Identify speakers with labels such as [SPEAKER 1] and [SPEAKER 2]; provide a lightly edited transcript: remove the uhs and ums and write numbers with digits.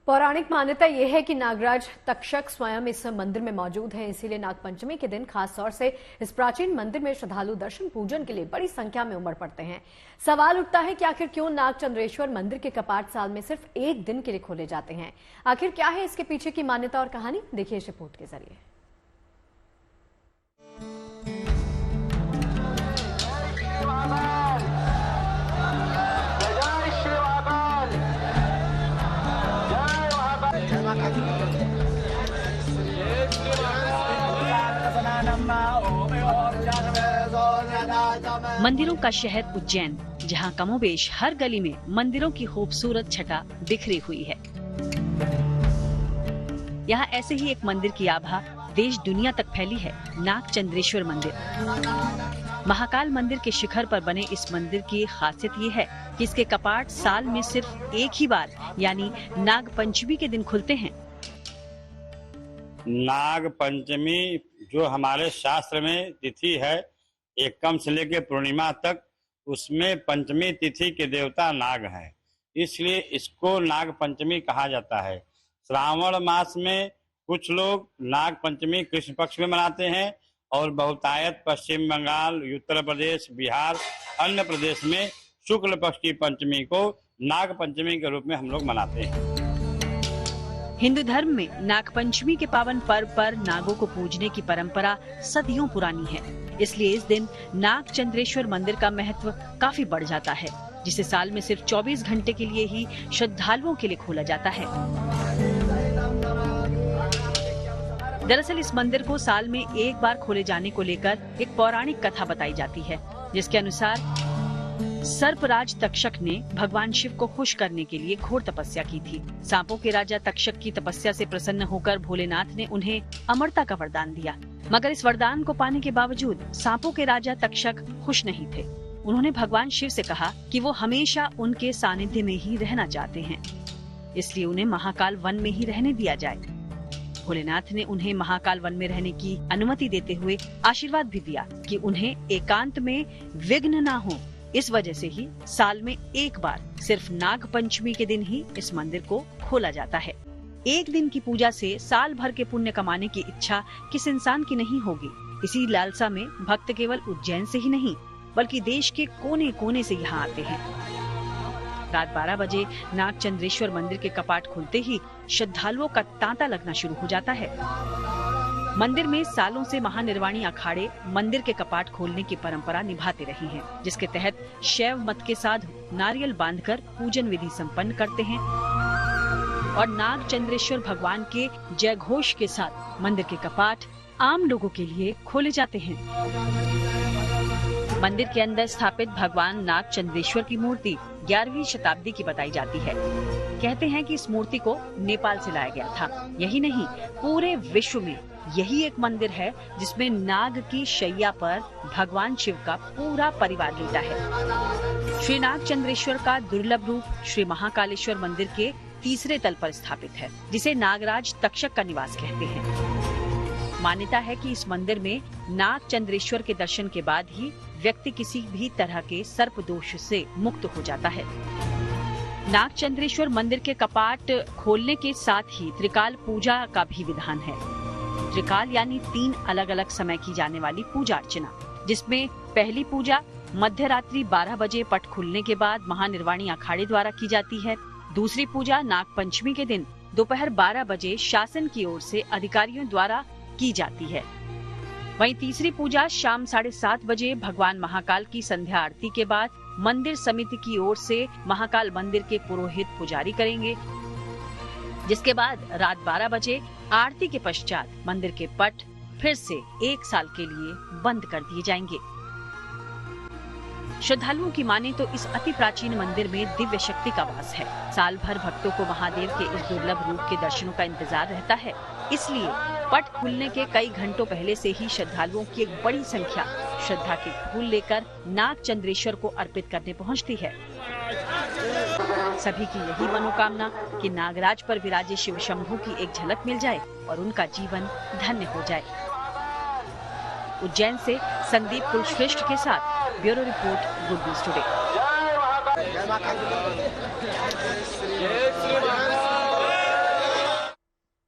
[SPEAKER 1] पौराणिक मान्यता यह है कि नागराज तक्षक स्वयं इस मंदिर में मौजूद हैं, इसीलिए नागपंचमी के दिन खास तौर से इस प्राचीन मंदिर में श्रद्धालु दर्शन पूजन के लिए बड़ी संख्या में उमड़ पड़ते हैं। सवाल उठता है कि आखिर क्यों नागचंद्रेश्वर मंदिर के कपाट साल में सिर्फ एक दिन के लिए खोले जाते हैं। आखिर क्या है इसके पीछे की मान्यता और कहानी, देखिए इस रिपोर्ट के जरिए।
[SPEAKER 2] मंदिरों का शहर उज्जैन, जहां कमोबेश हर गली में मंदिरों की खूबसूरत छटा बिखरी हुई है। यहाँ ऐसे ही एक मंदिर की आभा देश दुनिया तक फैली है, नागचंद्रेश्वर मंदिर। महाकाल मंदिर के शिखर पर बने इस मंदिर की खासियत ये है कि इसके कपाट साल में सिर्फ एक ही बार यानी नाग पंचमी के दिन खुलते हैं।
[SPEAKER 3] नाग पंचमी जो हमारे शास्त्र में तिथि है, एकम से लेकर पूर्णिमा तक, उसमें पंचमी तिथि के देवता नाग हैं, इसलिए इसको नाग पंचमी कहा जाता है। श्रावण मास में कुछ लोग नाग पंचमी कृष्ण पक्ष में मनाते हैं और बहुतायत पश्चिम बंगाल, उत्तर प्रदेश, बिहार, अन्य प्रदेश में शुक्ल पक्ष की पंचमी को नाग पंचमी के रूप में हम लोग मनाते हैं।
[SPEAKER 2] हिंदू धर्म में नाग पंचमी के पावन पर्व पर नागों को पूजने की परंपरा सदियों पुरानी है, इसलिए इस दिन नागचंद्रेश्वर मंदिर का महत्व काफी बढ़ जाता है, जिसे साल में सिर्फ 24 घंटे के लिए ही श्रद्धालुओं के लिए खोला जाता है। दरअसल इस मंदिर को साल में एक बार खोले जाने को लेकर एक पौराणिक कथा बताई जाती है, जिसके अनुसार सर्पराज तक्षक ने भगवान शिव को खुश करने के लिए घोर तपस्या की थी। सांपों के राजा तक्षक की तपस्या से प्रसन्न होकर भोलेनाथ ने उन्हें अमरता का वरदान दिया, मगर इस वरदान को पाने के बावजूद सांपों के राजा तक्षक खुश नहीं थे। उन्होंने भगवान शिव से कहा कि वो हमेशा उनके सानिध्य में ही रहना चाहते हैं, इसलिए उन्हें महाकाल वन में ही रहने दिया जाए। भोलेनाथ ने उन्हें महाकाल वन में रहने की अनुमति देते हुए आशीर्वाद भी दिया कि उन्हें एकांत में विघ्न न हो। इस वजह से ही साल में एक बार सिर्फ नाग पंचमी के दिन ही इस मंदिर को खोला जाता है। एक दिन की पूजा से साल भर के पुण्य कमाने की इच्छा किस इंसान की नहीं होगी। इसी लालसा में भक्त केवल उज्जैन से ही नहीं बल्कि देश के कोने कोने से यहाँ आते हैं। रात 12 बजे नागचंद्रेश्वर मंदिर के कपाट खुलते ही श्रद्धालुओं का तांता लगना शुरू हो जाता है। मंदिर में सालों से महानिर्वाणी अखाड़े मंदिर के कपाट खोलने की परंपरा निभाते रहे हैं, जिसके तहत शैव मत के साधु नारियल बांधकर पूजन विधि संपन्न करते हैं और नागचंद्रेश्वर भगवान के जय घोष के साथ मंदिर के कपाट आम लोगों के लिए खोले जाते हैं। मंदिर के अंदर स्थापित भगवान नागचंद्रेश्वर की मूर्ति 11वीं शताब्दी की बताई जाती है। कहते हैं कि इस मूर्ति को नेपाल से लाया गया था। यही नहीं, पूरे विश्व में यही एक मंदिर है जिसमें नाग की शैया पर भगवान शिव का पूरा परिवार लेटा है। श्री नागचंद्रेश्वर का दुर्लभ रूप श्री महाकालेश्वर मंदिर के तीसरे तल पर स्थापित है, जिसे नागराज तक्षक का निवास कहते हैं। मान्यता है कि इस मंदिर में नागचंद्रेश्वर के दर्शन के बाद ही व्यक्ति किसी भी तरह के सर्प दोष से मुक्त हो जाता है। नागचंद्रेश्वर मंदिर के कपाट खोलने के साथ ही त्रिकाल पूजा का भी विधान है। त्रिकाल यानी 3 अलग अलग समय की जाने वाली पूजा अर्चना, जिसमें पहली पूजा मध्य रात्रि 12 बजे पट खुलने के बाद महानिर्वाणी अखाड़े द्वारा की जाती है। दूसरी पूजा नाग पंचमी के दिन दोपहर 12 बजे शासन की ओर से अधिकारियों द्वारा की जाती है। वहीं तीसरी पूजा शाम 7:30 बजे भगवान महाकाल की संध्या आरती के बाद मंदिर समिति की ओर से महाकाल मंदिर के पुरोहित पुजारी करेंगे, जिसके बाद रात 12 बजे आरती के पश्चात मंदिर के पट फिर से 1 साल के लिए बंद कर दिए जाएंगे। श्रद्धालुओं की माने तो इस अति प्राचीन मंदिर में दिव्य शक्ति का वास है। साल भर भक्तों को महादेव के इस दुर्लभ रूप के दर्शनों का इंतजार रहता है, इसलिए पट खुलने के कई घंटों पहले से ही श्रद्धालुओं की एक बड़ी संख्या श्रद्धा के फूल लेकर नागचंद्रेश्वर को अर्पित करने पहुंचती है। सभी की यही मनोकामना कि नागराज पर विराजे शिव शंभू की एक झलक मिल जाए और उनका जीवन धन्य हो जाए। उज्जैन से संदीप कुलश्रेष्ठ के साथ bureau report, good news today.